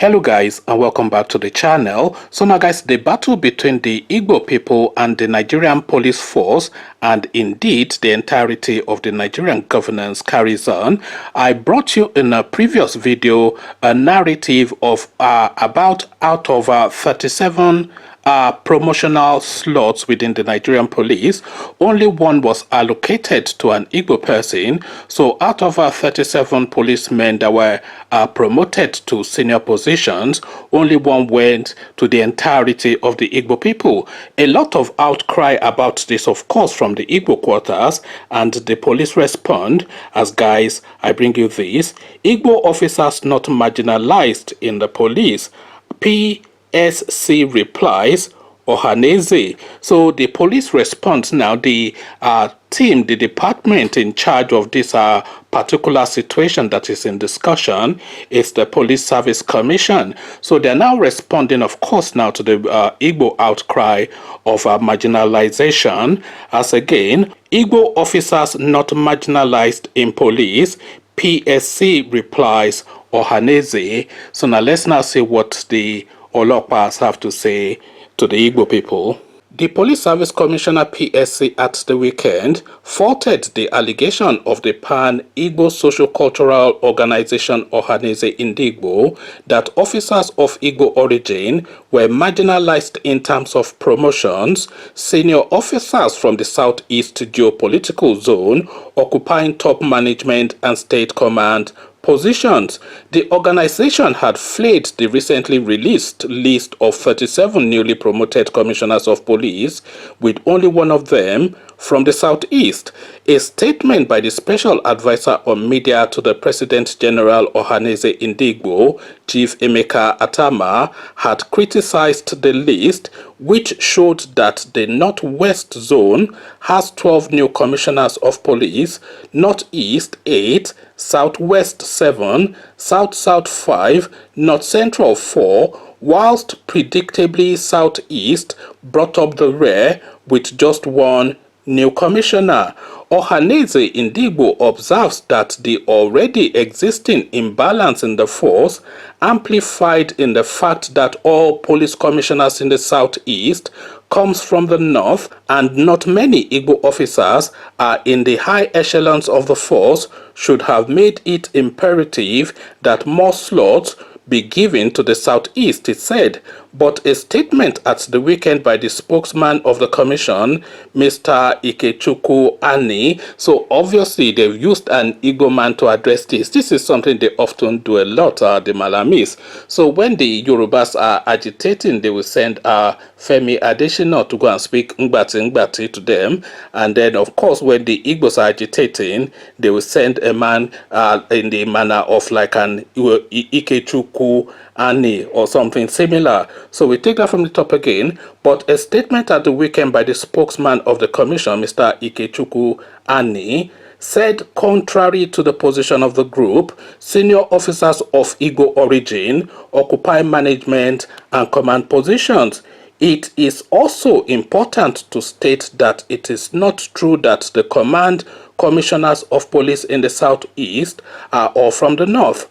Hello guys, and welcome back to the channel. So now guys, the battle between the Igbo people and the Nigerian police force, and indeed the entirety of the Nigerian governance, carries on. I brought you in a previous video a narrative of about out of 37 promotional slots within the Nigerian police, only one was allocated to an Igbo person. So out of 37 policemen that were promoted to senior positions, only one went to the entirety of the Igbo people. A lot of outcry about this, of course, from the Igbo quarters, and the police respond as, guys, I bring you this: Igbo officers not marginalized in the police. PSC replies, Ohaneze. So the police response now, the team, the department in charge of this particular situation that is in discussion is the Police Service Commission. So they're now responding, of course, now to the Igbo outcry of marginalization, as again, Igbo officers not marginalized in police. PSC replies, Ohaneze. So now let's now see what the Olopas have to say to the Igbo people. The Police Service Commissioner PSC at the weekend faulted the allegation of the Pan-Igbo Socio-Cultural Organization Ohaneze Indigbo that officers of Igbo origin were marginalized in terms of promotions. Senior officers from the Southeast geopolitical zone occupying top management and state command positions. The organization had flayed the recently released list of 37 newly promoted commissioners of police, with only one of them from the Southeast. A statement by the Special Advisor on Media to the President General Ohaneze Indigbo, Chief Emeka Atama, had criticized the list, which showed that the Northwest Zone has 12 new commissioners of police, Northeast 8, Southwest 7, South-South 5, North Central 4, whilst predictably Southeast brought up the rear with just one new commissioner. Ohaneze Indigbo observes that the already existing imbalance in the force, amplified in the fact that all police commissioners in the Southeast comes from the North and not many Igbo officers are in the high echelons of the force, should have made it imperative that more slots be given to the Southeast, it said. But a statement at the weekend by the spokesman of the commission, Mr. Ikechukwu Ani, so obviously they've used an Igbo man to address this. This is something they often do a lot, the Malamis. So when the Yorubas are agitating, they will send Femi Adesina to go and speak Ngbati to them. And then, of course, when the Igbos are agitating, they will send a man in the manner of like an Ikechukwu Ani or something similar. So we take that from the top again. But a statement at the weekend by the spokesman of the commission, Mr. Ikechukwu Ani, said contrary to the position of the group, senior officers of Igbo origin occupy management and command positions. It is also important to state that it is not true that the command commissioners of police in the Southeast are all from the North.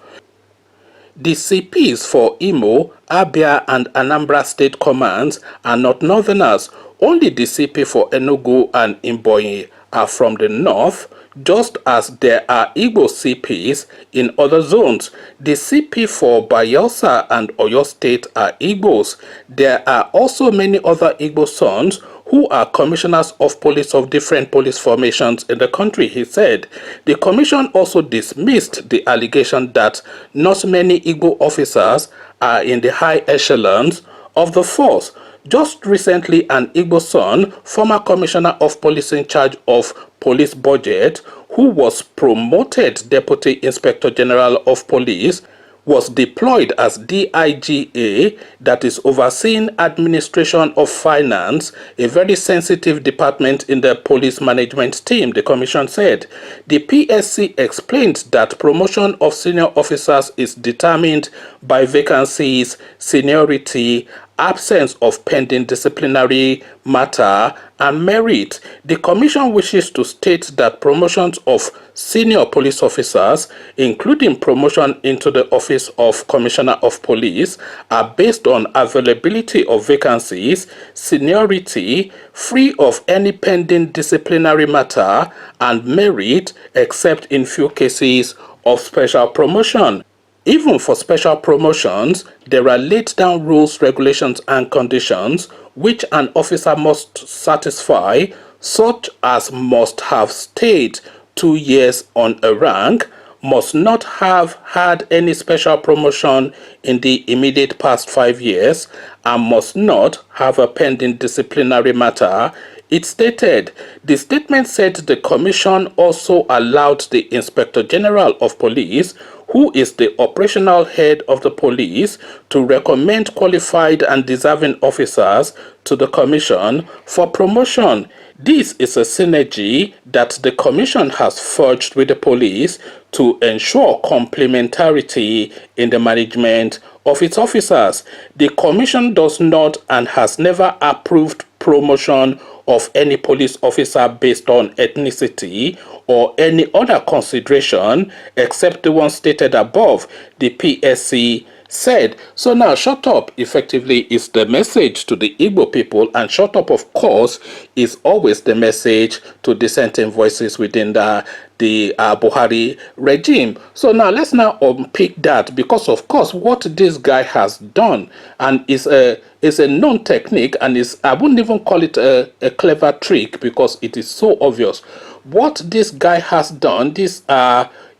The CPs for Imo, Abia and Anambra state commands are not northerners. Only the CP for Enugu and Mbonyi are from the north, just as there are Igbo CPs in other zones. The CP for Bayelsa and Oyo State are Igbos. There are also many other Igbo sons who are commissioners of police of different police formations in the country, he said. The commission also dismissed the allegation that not many Igbo officers are in the high echelons of the force. Just recently, an Igbo son, former commissioner of police in charge of police budget, who was promoted Deputy Inspector General of Police, was deployed as DIGA, that is overseeing administration of finance, a very sensitive department in the police management team, the commission said. The PSC explained that promotion of senior officers is determined by vacancies, seniority, absence of pending disciplinary matter and merit. The Commission wishes to state that promotions of senior police officers, including promotion into the office of Commissioner of Police, are based on availability of vacancies, seniority, free of any pending disciplinary matter, and merit, except in few cases of special promotion. Even for special promotions, there are laid down rules, regulations, and conditions which an officer must satisfy, such as must have stayed 2 years on a rank, must not have had any special promotion in the immediate past 5 years, and must not have a pending disciplinary matter. It stated, the statement said the Commission also allowed the Inspector General of Police, who is the operational head of the police, to recommend qualified and deserving officers to the Commission for promotion. This is a synergy that the Commission has forged with the police to ensure complementarity in the management of its officers. The Commission does not and has never approved promotion of any police officer based on ethnicity or any other consideration except the one stated above, the PSC said. So now shut up effectively is the message to the Igbo people, and shut up of course is always the message to dissenting voices within the Buhari regime. So now let's now unpick that, because of course what this guy has done and is a known technique, and is, I wouldn't even call it a clever trick because it is so obvious. What this guy has done, this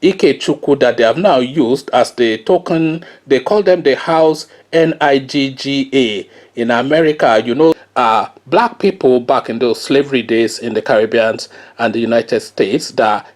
Ikechukwu that they have now used as the token, they call them the house NIGGA in America. You know, black people back in those slavery days in the Caribbean and the United States that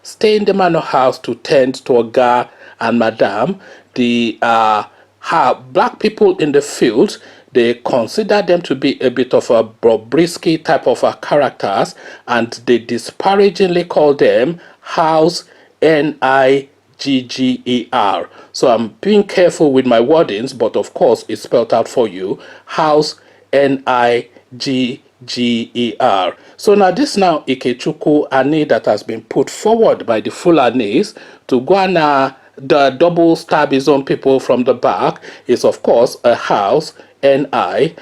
stay in the manor house to tend to Oga and Madam. The black people in the field, they consider them to be a bit of a Bobrisky type of characters, and they disparagingly call them house NIGGER. So I'm being careful with my wordings, but of course it's spelled out for you. House NIGGER. So now this now Ikechukwu Ani that has been put forward by the Fulanis to go and the double stab his own people from the back is of course a house NIGGER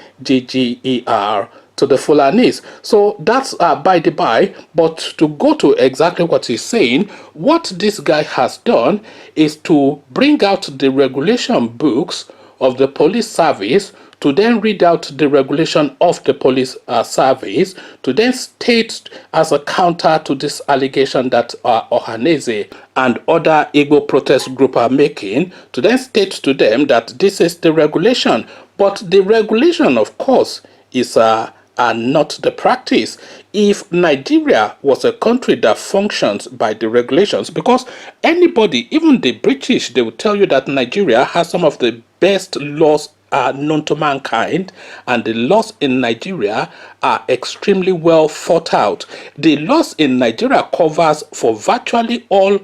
to the Fulanis. So that's by the by. But to go to exactly what he's saying, what this guy has done is to bring out the regulation books of the police service, to then read out the regulation of the police service, to then state as a counter to this allegation that Ohaneze and other Igbo protest group are making, to then state to them that this is the regulation. But the regulation, of course, is not the practice. If Nigeria was a country that functions by the regulations, because anybody, even the British, they will tell you that Nigeria has some of the best laws known to mankind, and the laws in Nigeria are extremely well thought out. The laws in Nigeria covers for virtually all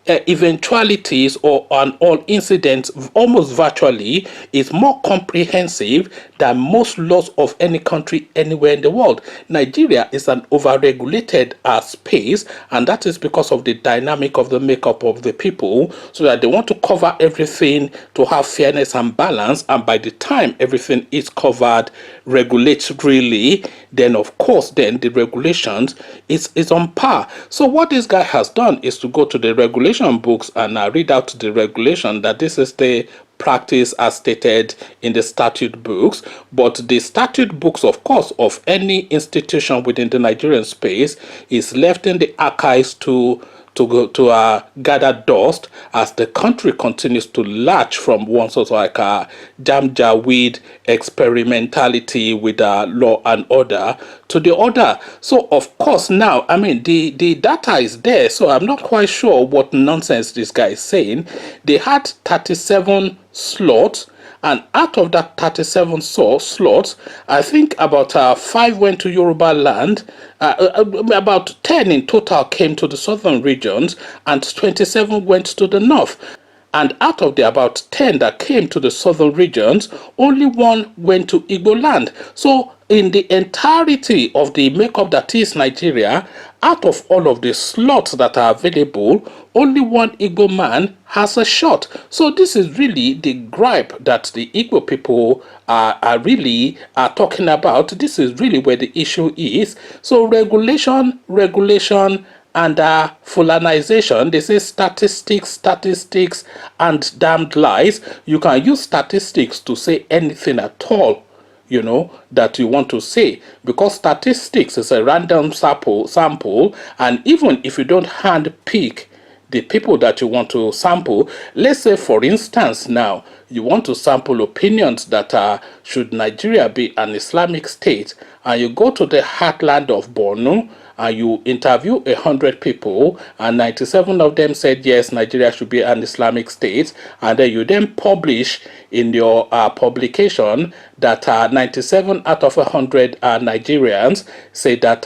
eventualities or on all incidents, almost virtually, is more comprehensive than most laws of any country anywhere in the world. Nigeria is an overregulated space, and that is because of the dynamic of the makeup of the people, so that they want to cover everything to have fairness and balance, and by the time everything is covered regulatorily, then of course then the regulations is on par. So what this guy has done is to go to the regulation books and read out the regulation that this is the practice as stated in the statute books. But the statute books, of course, of any institution within the Nigerian space is left in the archives to gather dust as the country continues to latch from one sort of like a jamjaweed experimentality with law and order to the other. So of course now, I mean, the data is there, so I'm not quite sure what nonsense this guy is saying. They had 37 slots, and out of that 37 slots, I think about 5 went to Yoruba land, about 10 in total came to the southern regions, and 27 went to the north. And out of the about 10 that came to the southern regions, only one went to Igbo land. So in the entirety of the makeup that is Nigeria, out of all of the slots that are available, only one Igbo man has a shot. So this is really the gripe that the Igbo people are really talking about. This is really where the issue is. So regulation, and fulanization. They say statistics, and damned lies. You can use statistics to say anything at all, that you want to say, because statistics is a random sample, and even if you don't hand pick the people that you want to sample, let's say for instance now you want to sample opinions that should Nigeria be an Islamic state, and you go to the heartland of Borno and you interview 100 people and 97 of them said yes, Nigeria should be an Islamic state, and then you then publish in your publication that 97 out of 100 Nigerians say that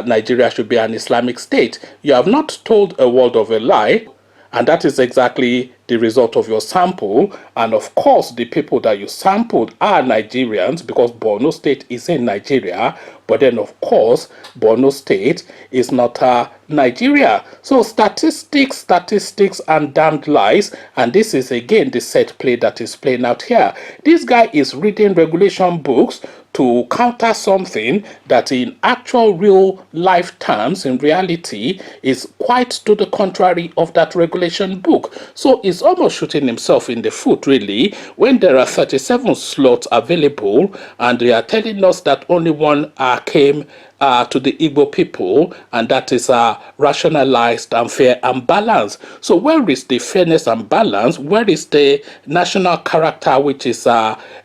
Nigeria should be an Islamic state. You have not told a word of a lie, and that is exactly the result of your sample. And of course, the people that you sampled are Nigerians, because Borno State is in Nigeria. But then, of course, Borno State is not Nigeria. So statistics, and damned lies. And this is again the set play that is playing out here. This guy is reading regulation books to counter something that in actual real life terms, in reality, is quite to the contrary of that regulation book. So it's almost shooting himself in the foot, really, when there are 37 slots available and they are telling us that only one came to the Igbo people, and that is rationalized and fair and balanced. So where is the fairness and balance? Where is the national character which is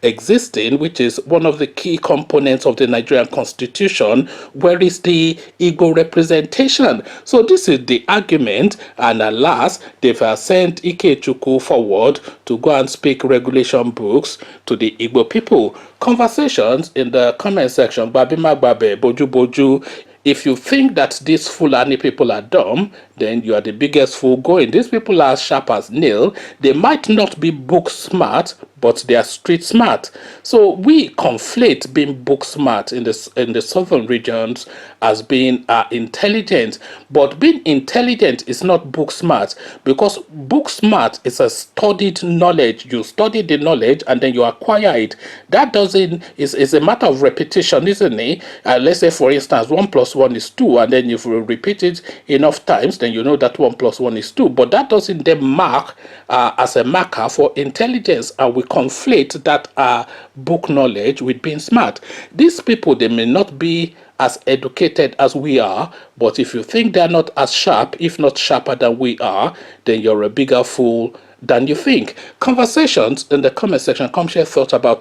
existing, which is one of the key components of the Nigerian constitution? Where is the Igbo representation? So this is the argument, and alas, they've sent Ikechukwu forward to go and speak regulation books to the Igbo people. Conversations in the comment section. Babima Babe, Boju Boju. If you think that these Fulani people are dumb, then you are the biggest fool going. These people are sharp as nail. They might not be book smart, but they are street smart. So we conflate being book smart in the southern regions as being intelligent. But being intelligent is not book smart, because book smart is a studied knowledge. You study the knowledge and then you acquire it. That is a matter of repetition, isn't it? Let's say, for instance, 1 + 1 is 2, and then if you repeat it enough times, then you know that 1 + 1 is 2. But that doesn't then mark as a marker for intelligence, and we conflate that book knowledge with being smart. These people, they may not be as educated as we are, but if you think they're not as sharp, if not sharper than we are, then you're a bigger fool than you think. Conversations in the comment section. Come share thoughts about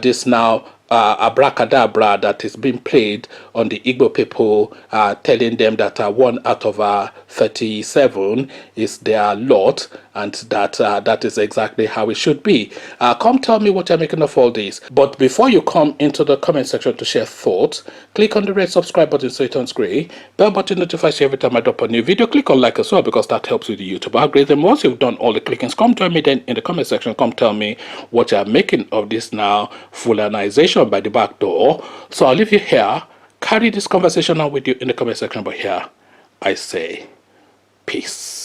this now abracadabra that is being played on the Igbo people, telling them that 1 out of 37 is their lot, and that is exactly how it should be. Come tell me what you're making of all this. But before you come into the comment section to share thoughts, click on the red subscribe button so it turns gray. Bell button notifies you every time I drop a new video. Click on like as well, because that helps with the YouTube algorithm. Once you've done all the clickings, come join me then in the comment section. Come tell me what you're making of this now fulanization by the back door. So I'll leave you here. Carry this conversation on with you in the comment section. But here I say peace.